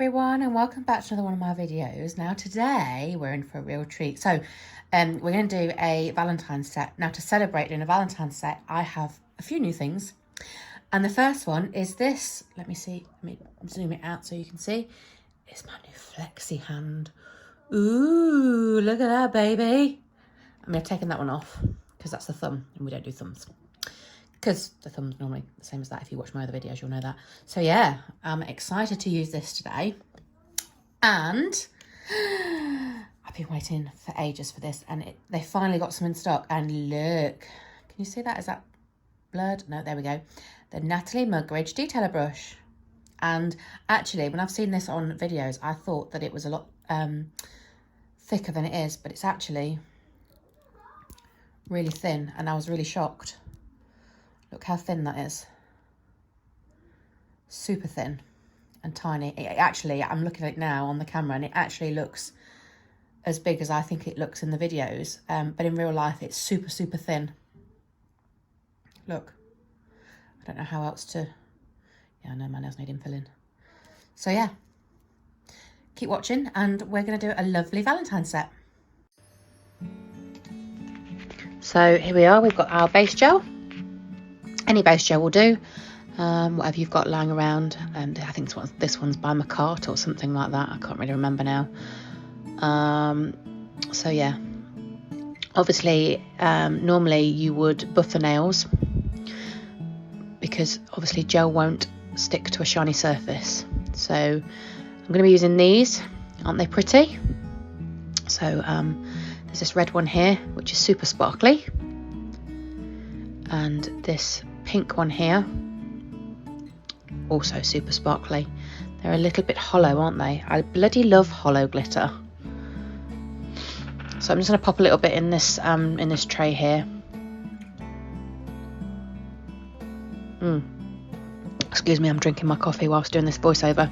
everyone, and welcome back to another one of my videos. Now today we're in for a real treat. So we're going to do a Valentine set. Now to celebrate doing a Valentine set, I have a few new things. And the first one is this. Let me see. Let me zoom it out so you can see. It's my new Flexihand. Ooh, look at that, baby. I'm going to take that one off because that's the thumb and we don't do thumbs. Because the thumb's normally the same as that. If you watch my other videos, you'll know that. So yeah, I'm excited to use this today. And I've been waiting for ages for this. And they finally got some in stock. And look, can you see that? Is that blurred? No, there we go. The Natalie Mugridge Detailer Brush. And actually, when I've seen this on videos, I thought that it was a lot thicker than it is. But it's actually really thin. And I was really shocked. Look how thin that is. Super thin and tiny. It actually, I'm looking at it now on the camera and it actually looks as big as I think it looks in the videos. But in real life, it's super, super thin. Look. I don't know how else to... Yeah, I know my nails need infilling. So yeah. Keep watching and we're going to do a lovely Valentine set. So here we are. We've got our base gel. Any base gel will do, whatever you've got lying around. And I think this one's by McCart or something like that. I can't really remember now. So yeah, obviously, normally you would buff the nails because obviously gel won't stick to a shiny surface. So I'm going to be using these. Aren't they pretty? So there's this red one here, which is super sparkly. And this pink one here, also super sparkly. They're a little bit hollow, aren't they? I bloody love hollow glitter. So I'm just going to pop a little bit in this tray here. Excuse me, I'm drinking my coffee whilst doing this voiceover.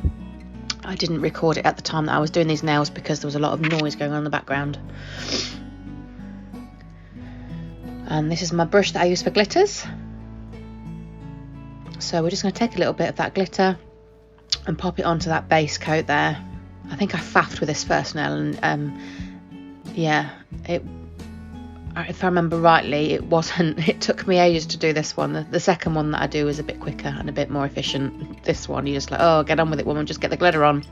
I didn't record it at the time that I was doing these nails because there was a lot of noise going on in the background. And this is my brush that I use for glitters. So we're just going to take a little bit of that glitter and pop it onto that base coat there. I think I faffed with this first nail and yeah, if I remember rightly, it took me ages to do this one. The second one that I do is a bit quicker and a bit more efficient. This one, you're just like, oh, get on with it, woman, just get the glitter on.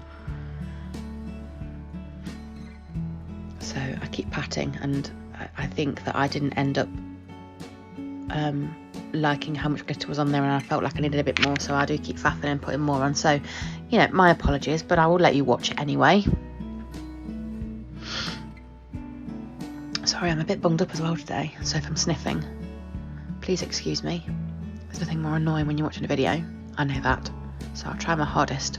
So I keep patting and I think that I didn't end up liking how much glitter was on there and I felt like I needed a bit more, so I do keep faffing and putting more on. So, you know, my apologies, but I will let you watch it anyway. Sorry, I'm a bit bunged up as well today, so if I'm sniffing, please excuse me. There's nothing more annoying when you're watching a video. I know that, so I'll try my hardest.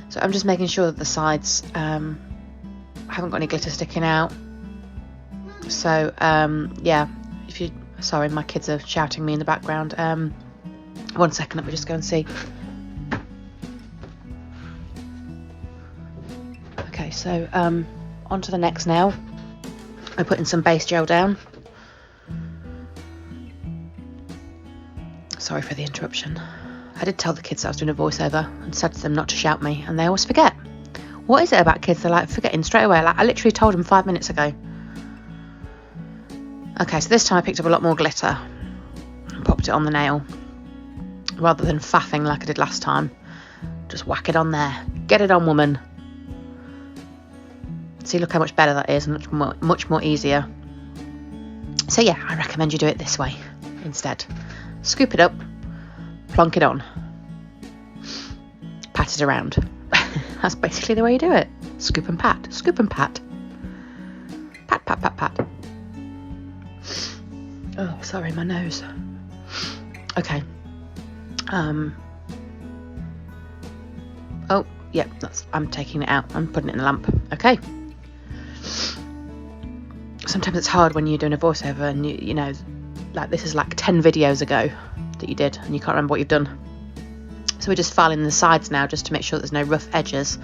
So I'm just making sure that the sides haven't got any glitter sticking out. So yeah, sorry, my kids are shouting me in the background. 1 second, let me just go and see. Okay, so on to the next nail. I'm putting some base gel down. Sorry for the interruption. I did tell the kids that I was doing a voiceover and said to them not to shout me, and they always forget. What is it about kids? They're like forgetting straight away. Like I literally told them 5 minutes ago. Okay, so this time I picked up a lot more glitter and popped it on the nail rather than faffing like I did last time. Just whack it on there. Get it on, woman. See, look how much better that is and much more easier. So yeah, I recommend you do it this way instead. Scoop it up, plonk it on, pat it around. That's basically the way you do it. Scoop and pat, scoop and pat. Pat, pat, pat, pat. Oh, sorry, my nose. Okay. Oh, yeah, I'm taking it out. I'm putting it in the lamp. Okay. Sometimes it's hard when you're doing a voiceover and you know, like this is like 10 videos ago that you did and you can't remember what you've done. So we're just filing the sides now just to make sure there's no rough edges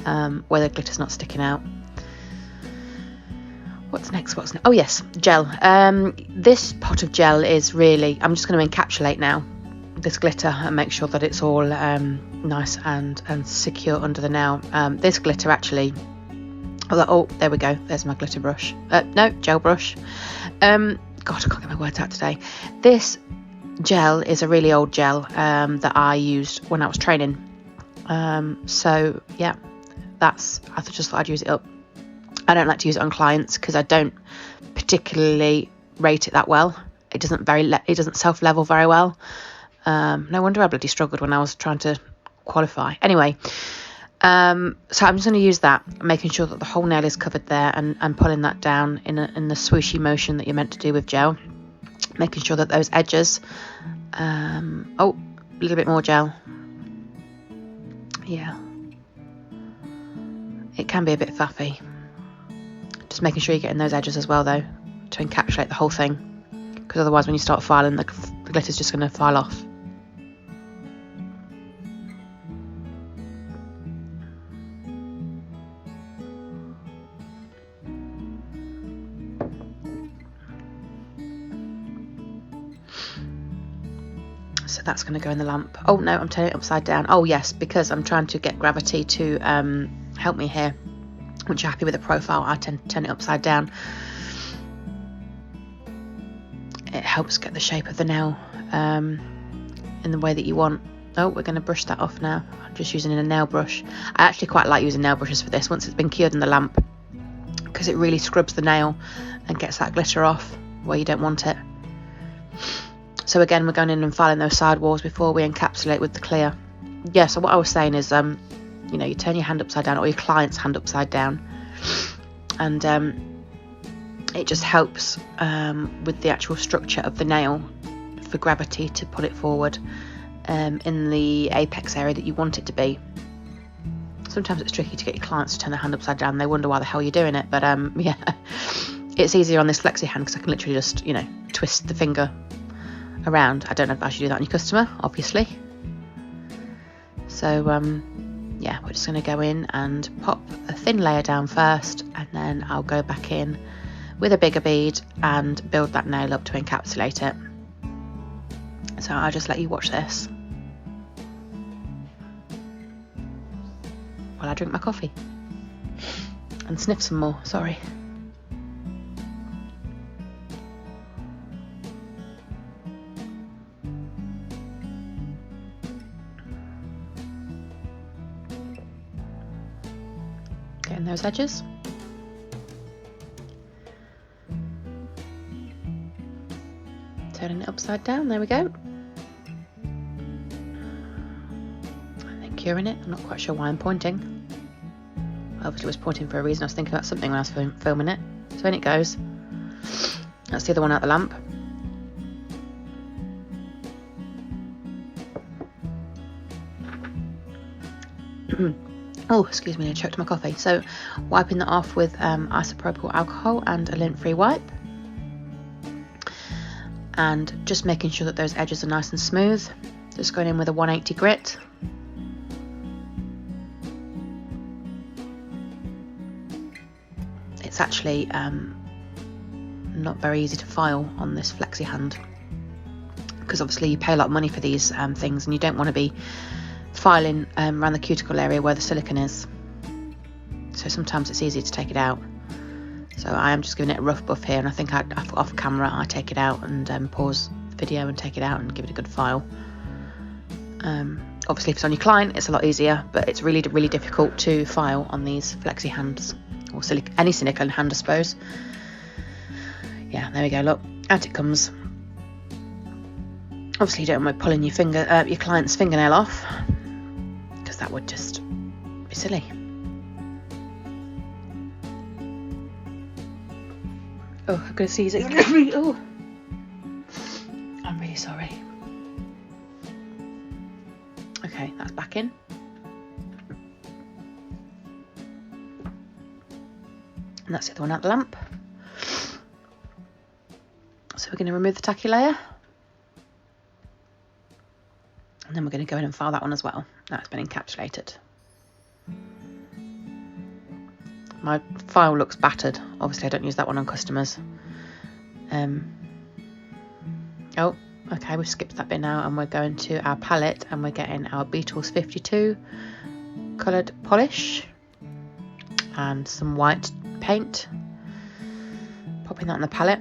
where the glitter's not sticking out. What's next? Oh yes, gel. This pot of gel is really, I'm just going to encapsulate now. this glitter and make sure that it's all nice and secure under the nail. This glitter actually, oh, there we go, there's my glitter brush, no, gel brush. God, I can't get my words out today. This gel is a really old gel that I used when I was training. So yeah, I just thought I'd use it up. I don't like to use it on clients because I don't particularly rate it that well. It doesn't self-level very well. No wonder I bloody struggled when I was trying to qualify. Anyway, so I'm just going to use that, making sure that the whole nail is covered there, and pulling that down in the swooshy motion that you're meant to do with gel. Making sure that those edges, oh, a little bit more gel. Yeah, it can be a bit faffy. Just making sure you're getting those edges as well, though, to encapsulate the whole thing, because otherwise when you start filing, the glitter's just going to file off. So that's going to go in the lamp. Oh no, I'm turning it upside down. Oh yes, because I'm trying to get gravity to help me here. Once you're happy with the profile, I tend to turn it upside down. It helps get the shape of the nail in the way that you want. Oh, we're going to brush that off now. I'm just using a nail brush. I actually quite like using nail brushes for this once it's been cured in the lamp, because it really scrubs the nail and gets that glitter off where you don't want it. So again, we're going in and filing those side walls before we encapsulate with the clear. Yeah, so what I was saying is, you know, you turn your hand upside down, or your client's hand upside down, and it just helps with the actual structure of the nail for gravity to pull it forward in the apex area that you want it to be. Sometimes it's tricky to get your clients to turn their hand upside down. They wonder why the hell you're doing it, but yeah, it's easier on this Flexihand because I can literally just, you know, twist the finger around. I don't advise you do that on your customer, obviously. So yeah, we're just going to go in and pop a thin layer down first, and then I'll go back in with a bigger bead and build that nail up to encapsulate it. So I'll just let you watch this while I drink my coffee and sniff some more. Sorry. Getting those edges. Turning it upside down, there we go. And then curing it. I'm not quite sure why I'm pointing. Obviously I was pointing for a reason. I was thinking about something when I was filming it. So in it goes. That's the other one out the lamp. Oh, excuse me, I choked my coffee. So wiping that off with isopropyl alcohol and a lint-free wipe. And just making sure that those edges are nice and smooth. Just going in with a 180 grit. It's actually not very easy to file on this Flexihand, because obviously you pay a lot of money for these things, and you don't want to be filing around the cuticle area where the silicone is. So sometimes it's easier to take it out. So I am just giving it a rough buff here, and I think off camera I take it out and pause the video and take it out and give it a good file. Obviously if it's on your client it's a lot easier, but it's really, really difficult to file on these Flexihands, or any silicone hand I suppose. Yeah, there we go, look, out it comes. Obviously you don't want to pulling your client's fingernail off, because that would just be silly. Oh, I'm going to seize it. Oh, I'm really sorry. Okay, that's back in. And that's the other one out the lamp. So we're going to remove the tacky layer. And then we're going to go in and file that one as well. Now it's been encapsulated. My file looks battered. Obviously I don't use that one on customers. Oh, okay, we've skipped that bit now, and we're going to our palette and we're getting our Beetles 52 coloured polish and some white paint, popping that on the palette.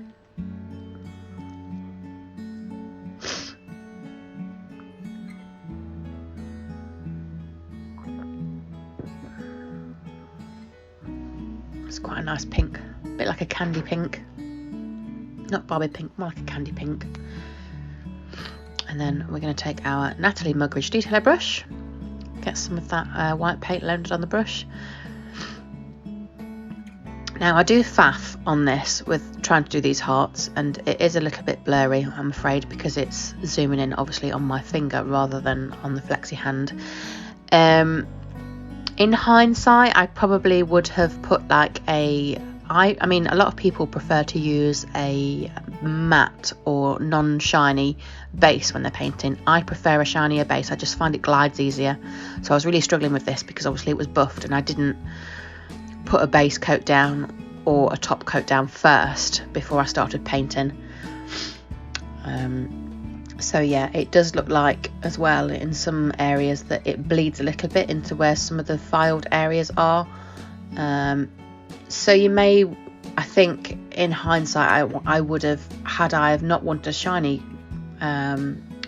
It's quite a nice pink, a bit like a candy pink, not Barbie pink, more like a candy pink. And then we're going to take our Natalie Mugridge Detailer Brush, get some of that white paint loaded on the brush. Now I do faff on this with trying to do these hearts, and it is a little bit blurry, I'm afraid, because it's zooming in obviously on my finger rather than on the Flexihand. In hindsight, I probably would have put like I mean, a lot of people prefer to use a matte or non-shiny base when they're painting. I prefer a shinier base. I just find it glides easier. So I was really struggling with this because obviously it was buffed and I didn't put a base coat down or a top coat down first before I started painting. So yeah, it does look like as well in some areas that it bleeds a little bit into where some of the filed areas are. So you may, I think in hindsight, I would have, had I have not wanted a shiny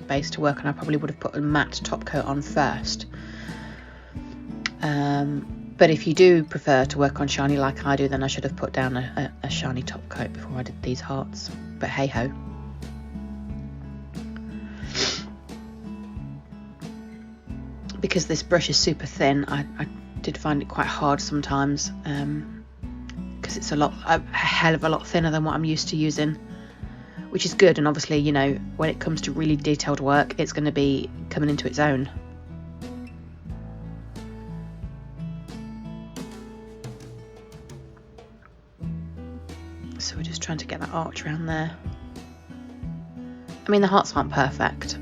base to work on, I probably would have put a matte top coat on first. But if you do prefer to work on shiny like I do, then I should have put down a shiny top coat before I did these hearts. But hey ho. Because this brush is super thin, I did find it quite hard sometimes, because it's a hell of a lot thinner than what I'm used to using, which is good. And obviously, you know, when it comes to really detailed work, it's going to be coming into its own. So we're just trying to get that arch around there. I mean, the hearts aren't perfect,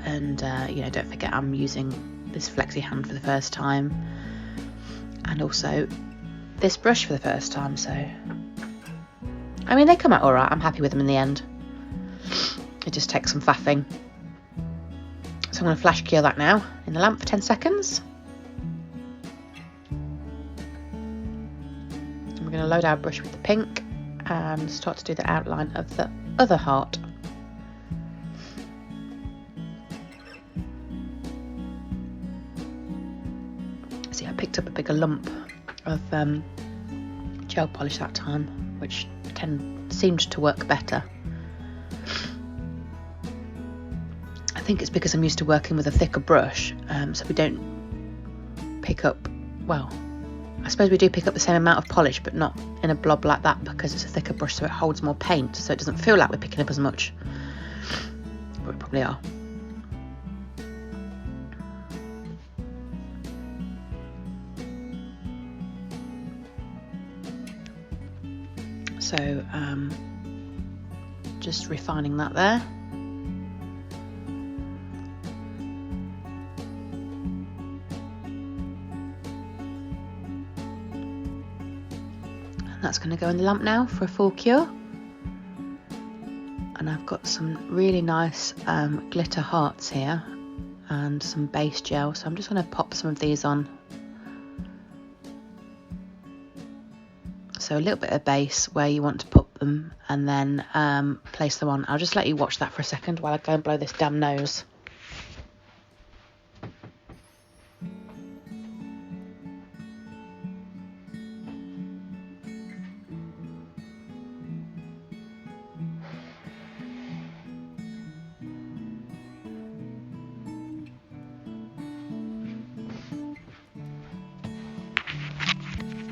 and you know, don't forget I'm using this Flexihand for the first time, and also this brush for the first time, so I mean, they come out alright. I'm happy with them in the end. It just takes some faffing. So I'm going to flash cure that now in the lamp for 10 seconds. And we're going to load our brush with the pink and start to do the outline of the other heart. See, I picked up a bigger lump of gel polish that time, which seemed to work better. I think it's because I'm used to working with a thicker brush, so we don't pick up, well, I suppose we do pick up the same amount of polish, but not in a blob like that, because it's a thicker brush, so it holds more paint, so it doesn't feel like we're picking up as much, but we probably are. So just refining that there. And that's going to go in the lamp now for a full cure. And I've got some really nice glitter hearts here and some base gel, so I'm just going to pop some of these on. So a little bit of base where you want to put them, and then place them on. I'll just let you watch that for a second while I go and blow this damn nose.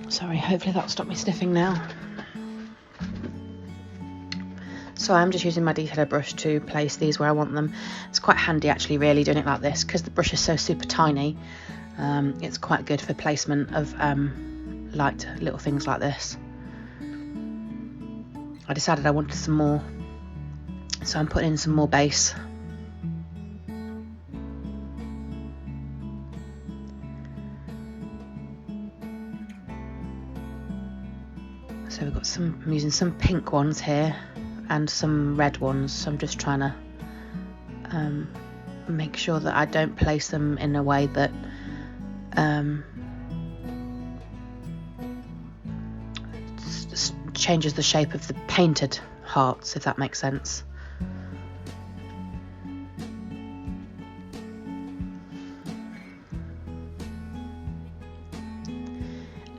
Sorry, hopefully that'll stop me sniffing now. So I'm just using my detailer brush to place these where I want them. It's quite handy actually, really, doing it like this, because the brush is so super tiny. It's quite good for placement of light little things like this. I decided I wanted some more, so I'm putting in some more base. So we've got some, I'm using some pink ones here and some red ones, so I'm just trying to make sure that I don't place them in a way that changes the shape of the painted hearts, if that makes sense.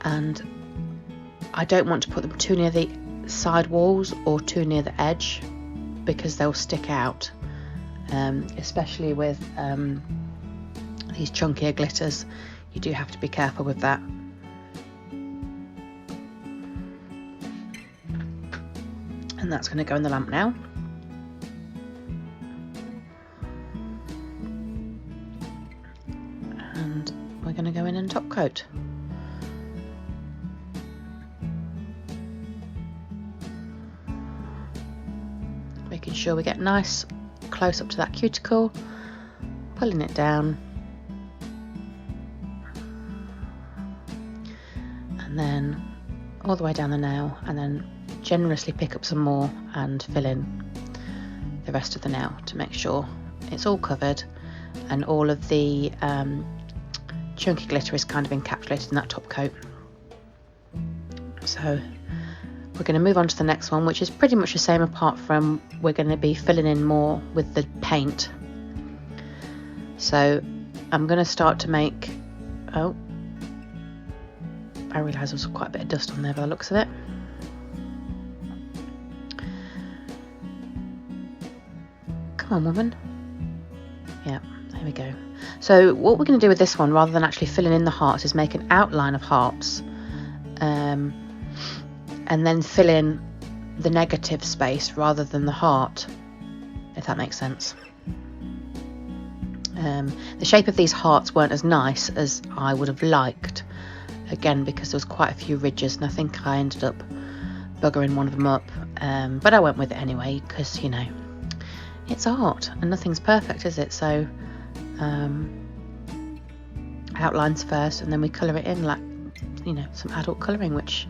And I don't want to put them too near the side walls or too near the edge, because they'll stick out, especially with these chunkier glitters. You do have to be careful with that. And that's going to go in the lamp now. And we're going to go in and top coat. Making sure we get nice close up to that cuticle, pulling it down, and then all the way down the nail, and then generously pick up some more and fill in the rest of the nail to make sure it's all covered and all of the chunky glitter is kind of encapsulated in that top coat. So we're going to move on to the next one, which is pretty much the same, apart from we're going to be filling in more with the paint. So I'm going to start to make, oh, I realise there's quite a bit of dust on there by the looks of it. Come on, woman. Yeah, there we go. So what we're going to do with this one, rather than actually filling in the hearts, is make an outline of hearts, and then fill in the negative space rather than the heart, if that makes sense. The shape of these hearts weren't as nice as I would have liked, again because there was quite a few ridges, and I think I ended up buggering one of them up, but I went with it anyway, because, you know, it's art and nothing's perfect, is it? So outlines first, and then we colour it in like, you know, some adult colouring, which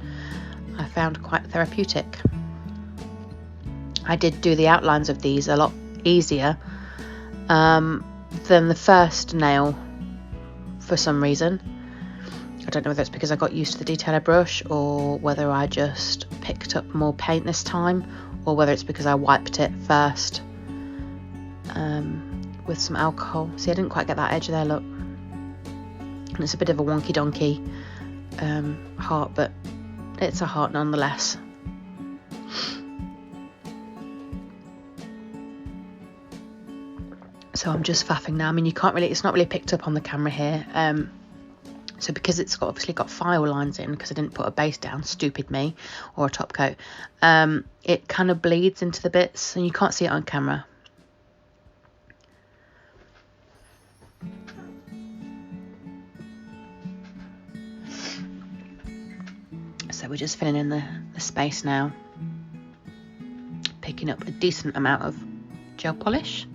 I found quite therapeutic. I did do the outlines of these a lot easier than the first nail for some reason. I don't know whether it's because I got used to the detailer brush, or whether I just picked up more paint this time, or whether it's because I wiped it first with some alcohol. See, I didn't quite get that edge there, look. And it's a bit of a wonky donkey heart, but it's a heart nonetheless. So I'm just faffing now. I mean, you can't really, it's not really picked up on the camera here. So because it's obviously got file lines in, because I didn't put a base down, stupid me, or a top coat, it kind of bleeds into the bits, and you can't see it on camera. So we're just filling in the space now, picking up a decent amount of gel polish.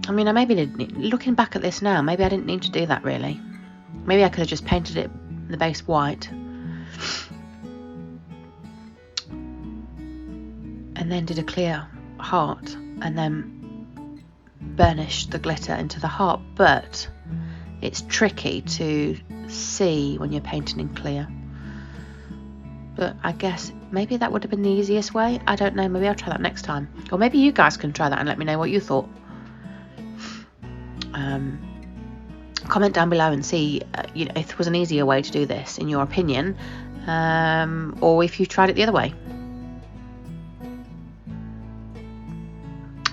I mean, I maybe didn't, looking back at this now, maybe I didn't need to do that really. Maybe I could have just painted it, the base white, and then did a clear heart, and then burnished the glitter into the heart. But it's tricky to see when you're painting in clear. But I guess maybe that would have been the easiest way. I don't know, maybe I'll try that next time. Or maybe you guys can try that and let me know what you thought. Comment down below and see you know, if there was an easier way to do this in your opinion, or if you tried it the other way.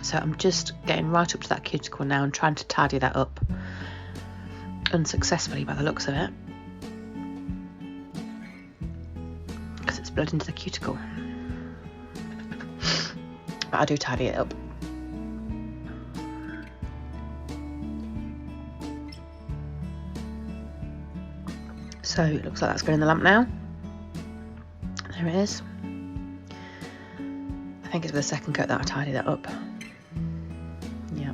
So I'm just getting right up to that cuticle now and trying to tidy that up, unsuccessfully by the looks of it, because it's bled into the cuticle, but I do tidy it up. So it looks like that's going in the lamp now. There it is. I think it's with the second coat that I tidy that up. Yeah.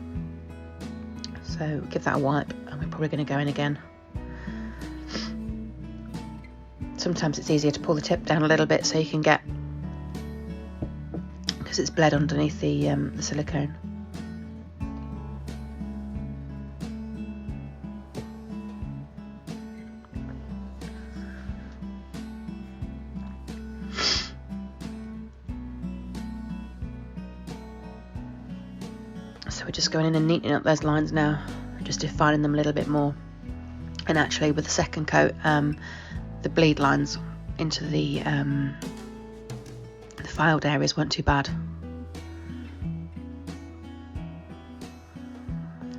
So give that a wipe, and we're probably going to go in again. sometimes it's easier to pull the tip down a little bit so you can get, because it's bled underneath the silicone. So we're just going in and neatening up those lines now, just defining them a little bit more. And actually with the second coat, the bleed lines into the filed areas weren't too bad,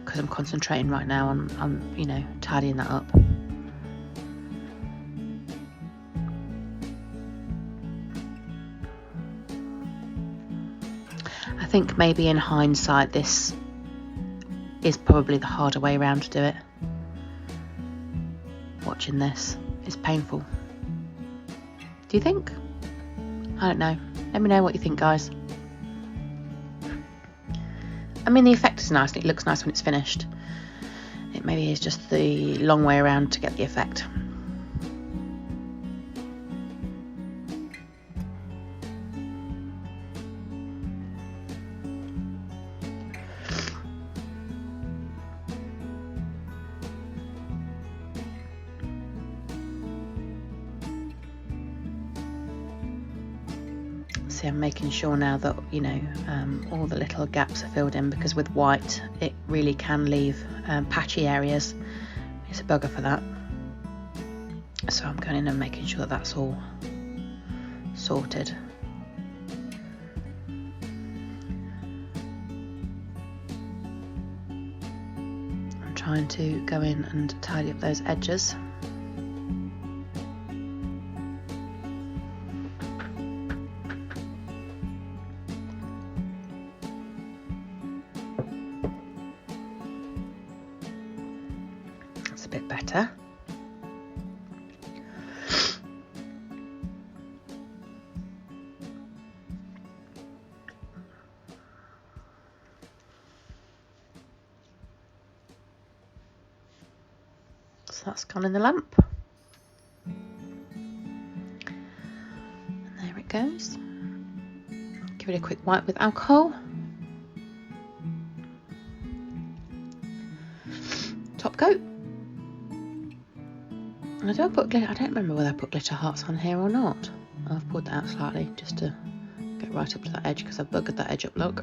because I'm concentrating right now on you know, tidying that up. I think maybe in hindsight this is probably the harder way around to do it. Watching this is painful. Do you think? I don't know. Let me know what you think, guys. I mean, the effect is nice and it looks nice when it's finished. It maybe is just the long way around to get the effect. I'm making sure now that, you know, all the little gaps are filled in, because with white it really can leave patchy areas. It's a bugger for that. So I'm going in and making sure that that's all sorted. I'm trying to go in and tidy up those edges. A bit better. So that's gone in the lamp. And there it goes. Give it a quick wipe with alcohol. Top coat. And I don't remember whether I put glitter hearts on here or not. I've pulled that out slightly just to get right up to that edge, because I've buggered that edge up, look.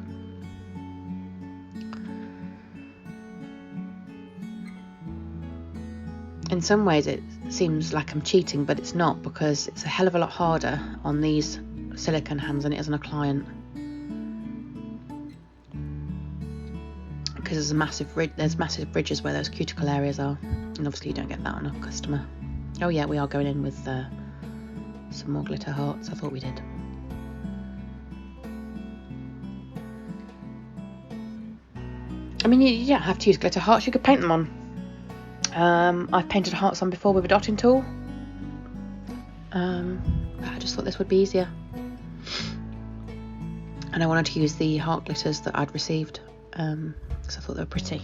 In some ways it seems like I'm cheating, but it's not, because it's a hell of a lot harder on these silicone hands than it is on a client. Because there's massive ridges where those cuticle areas are, and obviously you don't get that on a customer. Oh yeah, we are going in with some more glitter hearts. I thought we did. I mean, you don't have to use glitter hearts, you could paint them on. I've painted hearts on before with a dotting tool. But I just thought this would be easier. And I wanted to use the heart glitters that I'd received, because I thought they were pretty.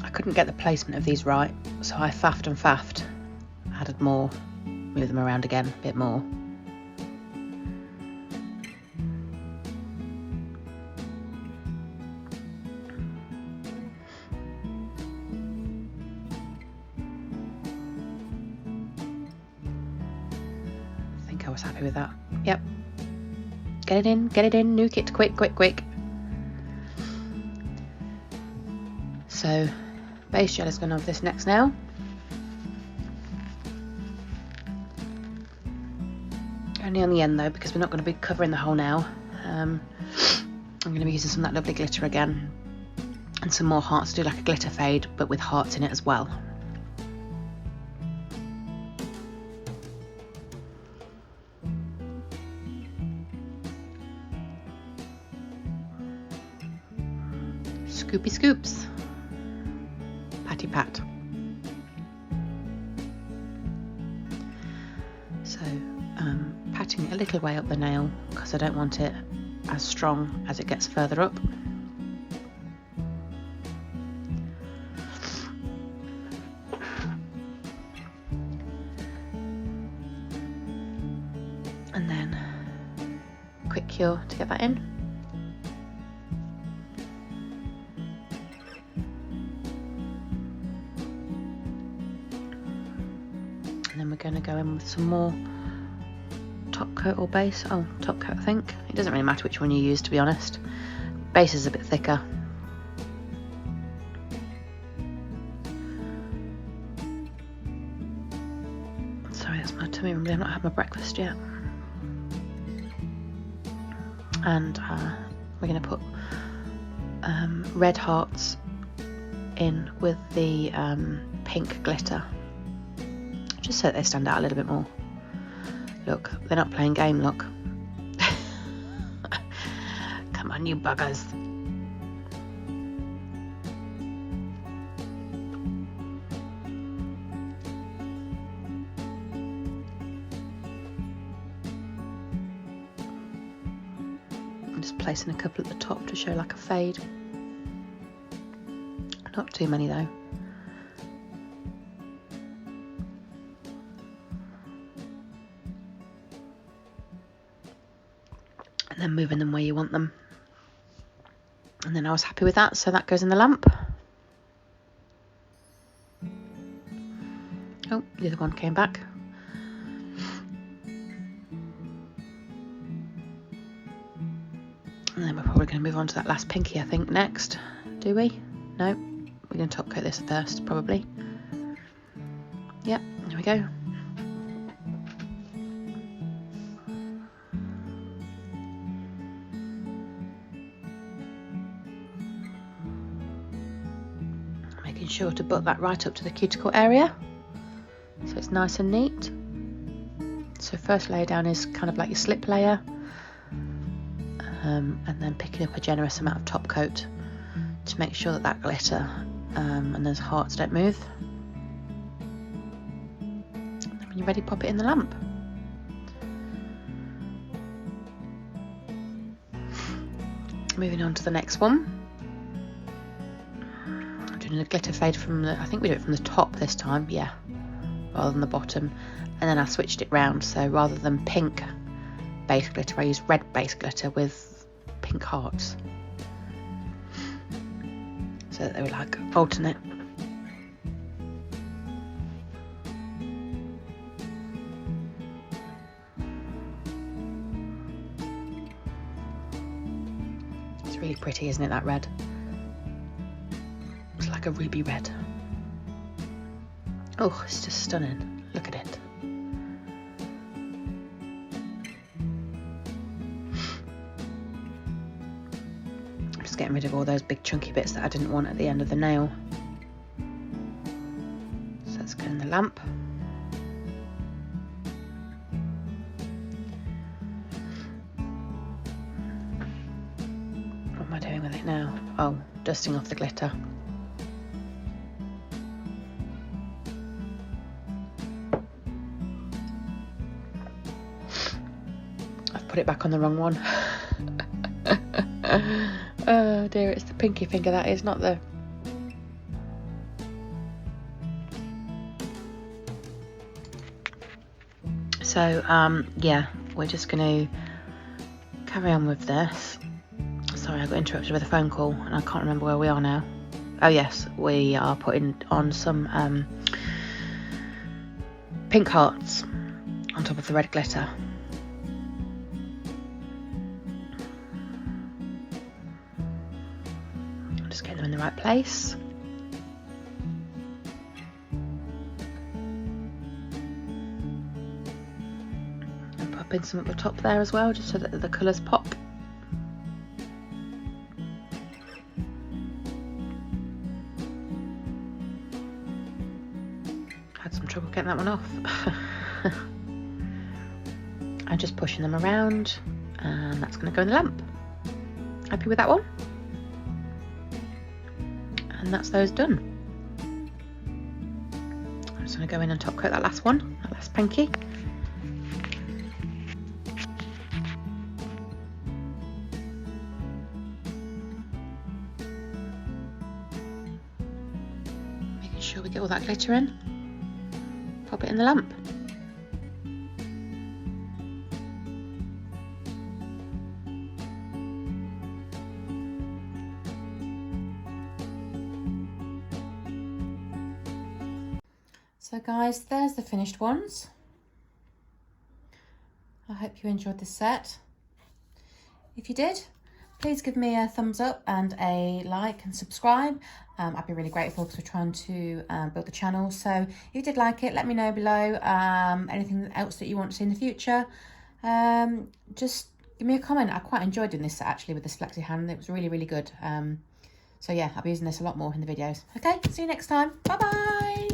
I couldn't get the placement of these right, so I faffed and faffed, added more, moved them around again a bit more. I think I was happy with that. Yep. Get it in, nuke it, quick. So base gel is going on this next now. Only on the end though, because we're not going to be covering the whole now. I'm going to be using some of that lovely glitter again, and some more hearts to do like a glitter fade, but with hearts in it as well. Scoopy scoops. Patty pat. little way up the nail because I don't want it as strong as it gets further up. And then quick cure to get that in. And then we're going to go in with some more top coat or base. Oh, top coat I think. It doesn't really matter which one you use, to be honest. Base is a bit thicker. Sorry, that's my tummy rumbling. I've not had my breakfast yet. And we're going to put red hearts in with the pink glitter, just so that they stand out a little bit more. Look, they're not playing game, look. Come on, you buggers. I'm just placing a couple at the top to show like a fade. Not too many though. And then moving them where you want them. And then I was happy with that, so that goes in the lamp. Oh, the other one came back. And then we're probably going to move on to that last pinky, I think, next. Do we? No? We're going to top coat this first, probably. Yep, there we go. Making sure to butt that right up to the cuticle area, so it's nice and neat. So first layer down is kind of like your slip layer, and then picking up a generous amount of top coat to make sure that that glitter and those hearts don't move. And when you're ready, pop it in the lamp. Moving on to the next one. I'm doing a glitter fade from the, I think we do it from the top this time, yeah, rather than the bottom. And then I switched it round, so rather than pink base glitter, I used red base glitter with pink hearts, so that they were like alternate. It's really pretty, isn't it, that red? It's like a ruby red. Oh, it's just stunning. Look at it. Getting rid of all those big chunky bits that I didn't want at the end of the nail. So let's go in the lamp. What am I doing with it now? Oh, dusting off the glitter. I've put it back on the wrong one. Oh dear, it's the pinky finger that is, not the... So, yeah, we're just going to carry on with this. Sorry, I got interrupted with a phone call and I can't remember where we are now. Oh yes, we are putting on some pink hearts on top of the red glitter. Get them in the right place. And pop in some at the top there as well, just so that the colours pop. Had some trouble getting that one off. I'm just pushing them around, and that's going to go in the lamp. Happy with that one? And that's those done. I'm just going to go in and top coat that last one, that last pinky. sure we get all that glitter in. Pop it in the lamp. So guys, there's the finished ones. I hope you enjoyed this set. If you did, please give me a thumbs up and a like and subscribe. I'd be really grateful because we're trying to build the channel. So if you did like it, let me know below. Anything else that you want to see in the future, just give me a comment. I quite enjoyed doing this set actually with this Flexihand. It was really, really good. So yeah, I'll be using this a lot more in the videos. Okay, see you next time. Bye bye.